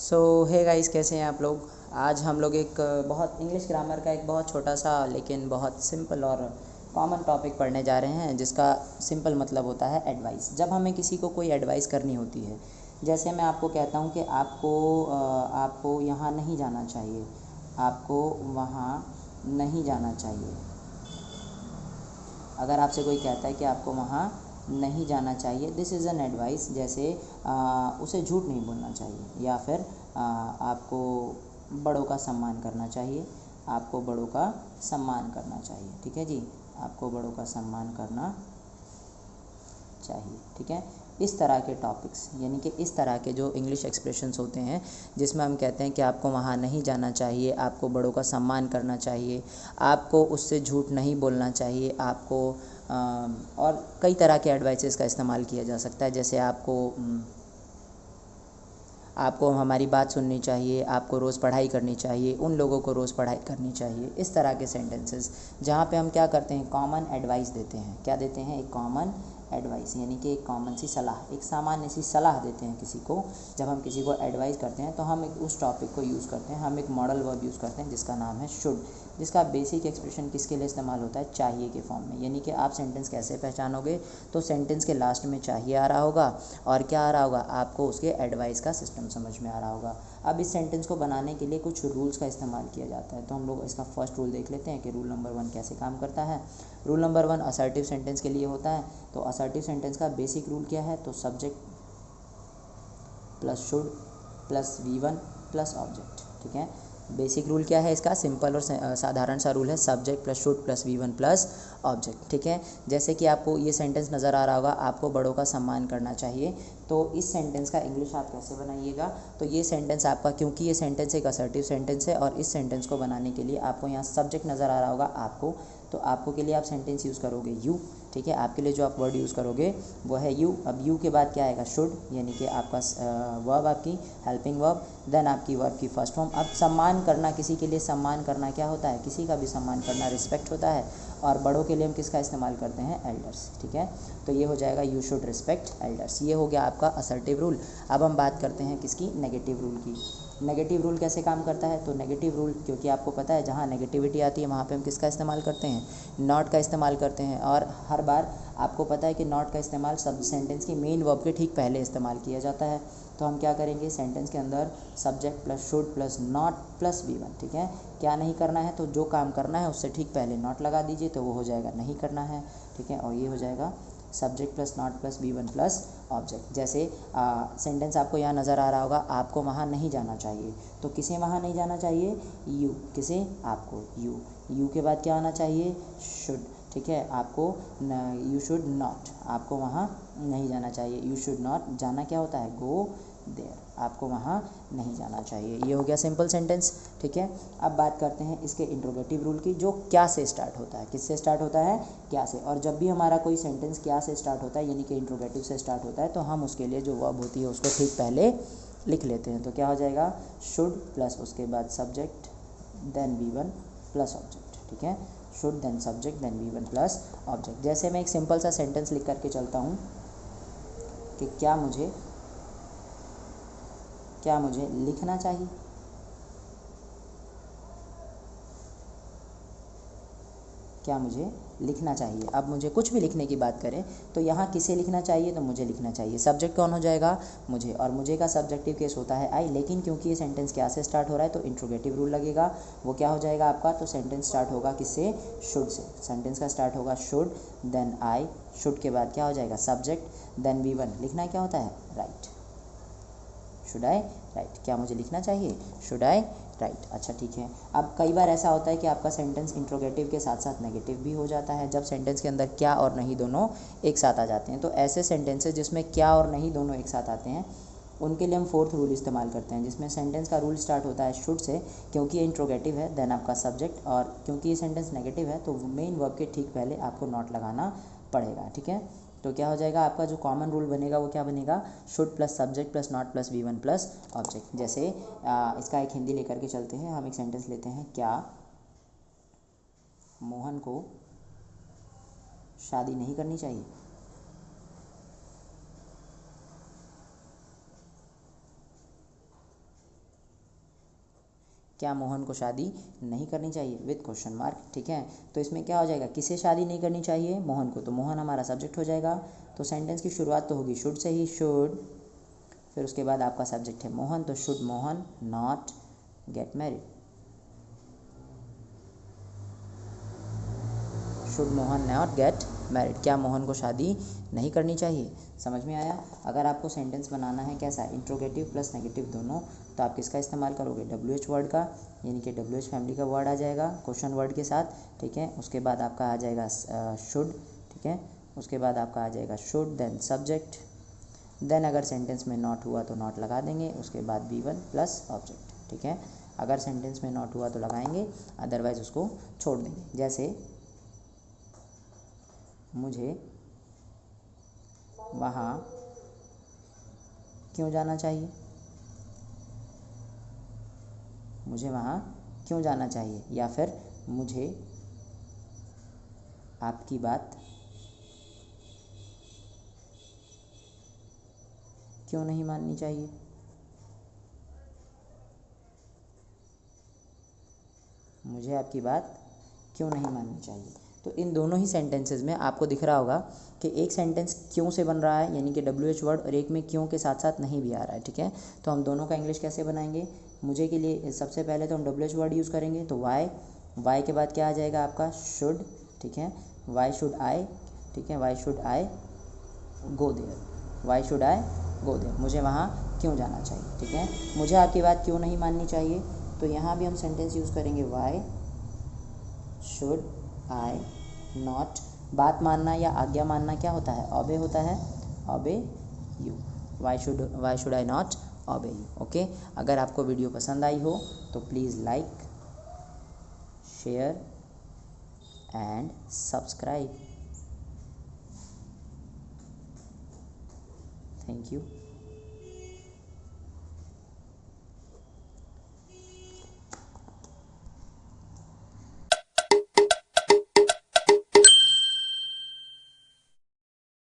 सो hey guys, कैसे हैं आप लोग। आज हम लोग एक बहुत इंग्लिश ग्रामर का एक बहुत छोटा सा लेकिन बहुत सिंपल और कॉमन टॉपिक पढ़ने जा रहे हैं, जिसका सिंपल मतलब होता है एडवाइस। जब हमें किसी को कोई एडवाइस करनी होती है, जैसे मैं आपको कहता हूँ कि आपको यहाँ नहीं जाना चाहिए, आपको वहाँ नहीं जाना चाहिए। अगर आपसे कोई कहता है कि आपको वहाँ नहीं जाना चाहिए, दिस इज़ एन एडवाइस। जैसे उसे झूठ नहीं बोलना चाहिए, या फिर आपको बड़ों का सम्मान करना चाहिए, आपको बड़ों का सम्मान करना चाहिए। ठीक है जी, आपको बड़ों का सम्मान करना चाहिए। ठीक है, इस तरह के टॉपिक्स यानी कि इस तरह के जो इंग्लिश एक्सप्रेशंस होते हैं, जिसमें हम कहते हैं कि आपको वहाँ नहीं जाना चाहिए, आपको बड़ों का सम्मान करना चाहिए, आपको उससे झूठ नहीं बोलना चाहिए, आपको और कई तरह के एडवाइसेस का इस्तेमाल किया जा सकता है। जैसे आपको हमारी बात सुननी चाहिए, आपको रोज़ पढ़ाई करनी चाहिए, उन लोगों को रोज़ पढ़ाई करनी चाहिए। इस तरह के सेंटेंसेस जहाँ पे हम क्या करते हैं, कॉमन एडवाइस देते हैं। क्या देते हैं? एक कॉमन एडवाइस, यानी कि एक कॉमन सी सलाह, एक सामान्य सी सलाह देते हैं किसी को। जब हम किसी को एडवाइस करते हैं तो हम एक उस टॉपिक को यूज़ करते हैं, हम एक मॉडल वर्ब यूज़ करते हैं जिसका नाम है शुड, जिसका बेसिक एक्सप्रेशन किसके लिए इस्तेमाल होता है? चाहिए के फॉर्म में। यानी कि आप सेंटेंस कैसे पहचानोगे? तो सेंटेंस के लास्ट में चाहिए आ रहा होगा, और क्या आ रहा होगा? आपको उसके एडवाइस का सिस्टम समझ में आ रहा होगा। अब इस सेंटेंस को बनाने के लिए कुछ रूल्स का इस्तेमाल किया जाता है, तो हम लोग इसका फर्स्ट रूल देख लेते हैं कि रूल नंबर 1 कैसे काम करता है। रूल नंबर 1 असर्टिव सेंटेंस के लिए होता है। तो असर्टिव सेंटेंस का बेसिक रूल क्या है? तो subject plus should plus V1 plus object. ठीक है, बेसिक रूल क्या है इसका? सिंपल और साधारण सा रूल है, subject plus should plus V1 plus object. ठीक है, जैसे कि आपको ये सेंटेंस नज़र आ रहा होगा, आपको बड़ों का सम्मान करना चाहिए। तो इस सेंटेंस का इंग्लिश आप कैसे बनाइएगा? तो ये सेंटेंस आपका, क्योंकि ये सेंटेंस एक असर्टिव सेंटेंस है, और इस सेंटेंस को बनाने के लिए आपको यहाँ सब्जेक्ट नज़र आ रहा होगा आपको, तो आपको के लिए आप सेंटेंस यूज़ करोगे यू। ठीक है, आपके लिए जो आप वर्ड यूज़ करोगे वो है यू। अब यू के बाद क्या आएगा? शुड, यानी कि आपका वर्ब, आपकी हेल्पिंग वर्ब, देन आपकी वर्ब की फर्स्ट फॉर्म। अब सम्मान करना, किसी के लिए सम्मान करना क्या होता है? किसी का भी सम्मान करना रिस्पेक्ट होता है, और बड़ों के लिए हम किसका इस्तेमाल करते हैं? एल्डर्स। ठीक है, तो ये हो जाएगा यू शुड रिस्पेक्ट एल्डर्स। ये हो गया आपका असर्टिव रूल। अब हम बात करते हैं किसकी? नेगेटिव रूल की। नेगेटिव रूल कैसे काम करता है? तो नेगेटिव रूल, क्योंकि आपको पता है जहाँ नेगेटिविटी आती है वहाँ पे हम किसका इस्तेमाल करते हैं? नॉट का इस्तेमाल करते हैं। और हर बार आपको पता है कि नॉट का इस्तेमाल सब सेंटेंस की मेन वर्ब के ठीक पहले इस्तेमाल किया जाता है। तो हम क्या करेंगे? सेंटेंस के अंदर subject plus should plus not plus V1। ठीक है, क्या नहीं करना है? तो जो काम करना है उससे ठीक पहले नॉट लगा दीजिए, तो वो हो जाएगा नहीं करना है। ठीक है, और ये हो जाएगा subject plus not plus V1 plus object. जैसे सेंटेंस आपको यहाँ नज़र आ रहा होगा, आपको वहाँ नहीं जाना चाहिए। तो किसे वहाँ नहीं जाना चाहिए? यू। किसे? आपको, यू। यू के बाद क्या आना चाहिए? शुड। ठीक है, आपको यू शुड नॉट, आपको वहाँ नहीं जाना चाहिए। यू शुड नॉट, जाना क्या होता है? गो देयर, आपको वहाँ नहीं जाना चाहिए। ये हो गया सिंपल सेंटेंस। ठीक है, अब बात करते हैं इसके इंट्रोगेटिव रूल की, जो क्या से स्टार्ट होता है। किससे स्टार्ट होता है? क्या से। और जब भी हमारा कोई सेंटेंस क्या से स्टार्ट होता है, यानी कि इंट्रोगेटिव से स्टार्ट होता है, तो हम उसके लिए जो वर्ब होती है उसको ठीक पहले लिख लेते हैं। तो क्या हो जाएगा? शुड प्लस उसके बाद subject then V1 plus object. ठीक है, should then subject then V1 plus object. जैसे मैं एक सिंपल सा सेंटेंस लिख करके चलता हूँ कि क्या मुझे लिखना चाहिए? क्या मुझे लिखना चाहिए? अब मुझे कुछ भी लिखने की बात करें तो यहाँ किसे लिखना चाहिए? तो मुझे लिखना चाहिए। सब्जेक्ट कौन हो जाएगा? मुझे, और मुझे का सब्जेक्टिव केस होता है आई। लेकिन क्योंकि ये सेंटेंस क्या से स्टार्ट हो रहा है तो इंट्रोगेटिव रूल लगेगा। वो क्या हो जाएगा आपका? तो सेंटेंस स्टार्ट होगा किससे? Should say. सेंटेंस का स्टार्ट होगा शुड देन आई, शुड के बाद क्या हो जाएगा? Subject then V1। लिखना क्या होता है? राइट। शुड आई राइट, क्या मुझे लिखना चाहिए? Should I right. अच्छा ठीक है, अब कई बार ऐसा होता है कि आपका सेंटेंस इंट्रोगेटिव के साथ साथ नेगेटिव भी हो जाता है, जब सेंटेंस के अंदर क्या और नहीं दोनों एक साथ आ जाते हैं। तो ऐसे सेंटेंसेस जिसमें क्या और नहीं दोनों एक साथ आते हैं, उनके लिए हम फोर्थ रूल इस्तेमाल करते हैं, जिसमें सेंटेंस का रूल स्टार्ट होता है शुड से, क्योंकि ये इंट्रोगेटिव है, देन आपका सब्जेक्ट, और क्योंकि ये सेंटेंस नेगेटिव है तो मेन वर्ब के ठीक पहले आपको नॉट लगाना पड़ेगा। ठीक है, तो क्या हो जाएगा? आपका जो कॉमन रूल बनेगा वो क्या बनेगा? Should plus subject plus not plus V1 plus object. जैसे इसका एक हिंदी लेकर के चलते हैं, हम एक सेंटेंस लेते हैं, क्या मोहन को शादी नहीं करनी चाहिए? क्या मोहन को शादी नहीं करनी चाहिए विथ क्वेश्चन मार्क, ठीक है। तो इसमें क्या हो जाएगा, किसे शादी नहीं करनी चाहिए, मोहन को, तो मोहन हमारा सब्जेक्ट हो जाएगा। तो सेंटेंस की शुरुआत तो होगी शुड से ही, शुड, फिर उसके बाद आपका सब्जेक्ट है मोहन, तो should Mohan not get married, should Mohan not get married, क्या मोहन को शादी नहीं करनी चाहिए। समझ में आया। अगर आपको सेंटेंस बनाना है कैसा, इंट्रोगेटिव प्लस नेगेटिव दोनों, तो आप किसका इस्तेमाल करोगे, WH वर्ड का, यानी कि WH फैमिली का वर्ड आ जाएगा क्वेश्चन वर्ड के साथ, ठीक है। उसके बाद आपका आ जाएगा शुड, ठीक है। उसके बाद आपका आ जाएगा शुड, देन सब्जेक्ट, देन अगर सेंटेंस में नॉट हुआ तो नॉट लगा देंगे, उसके बाद V1 प्लस ऑब्जेक्ट, ठीक है। अगर सेंटेंस में नॉट हुआ तो लगाएंगे, अदरवाइज उसको छोड़ देंगे। जैसे मुझे वहाँ क्यों जाना चाहिए, मुझे वहाँ क्यों जाना चाहिए, या फिर मुझे आपकी बात क्यों नहीं माननी चाहिए, मुझे आपकी बात क्यों नहीं माननी चाहिए। तो इन दोनों ही सेंटेंसेस में आपको दिख रहा होगा कि एक सेंटेंस क्यों से बन रहा है, यानी कि WH वर्ड, और एक में क्यों के साथ साथ नहीं भी आ रहा है, ठीक है। तो हम दोनों का इंग्लिश कैसे बनाएंगे, मुझे के लिए सबसे पहले तो हम WH वर्ड यूज़ करेंगे, तो वाई के बाद क्या आ जाएगा आपका शुड, ठीक है। वाई शुड आई, ठीक है, why should I go there, why should I go there, मुझे वहाँ क्यों जाना चाहिए, ठीक है। मुझे आपकी बात क्यों नहीं माननी चाहिए, तो यहाँ भी हम सेंटेंस यूज़ करेंगे, वाई शुड आई नॉट, बात मानना या आज्ञा मानना क्या होता है, ऑबे होता है, obey you, Y should I not obey you, okay. अगर आपको वीडियो पसंद आई हो तो please like, share and subscribe. Thank you.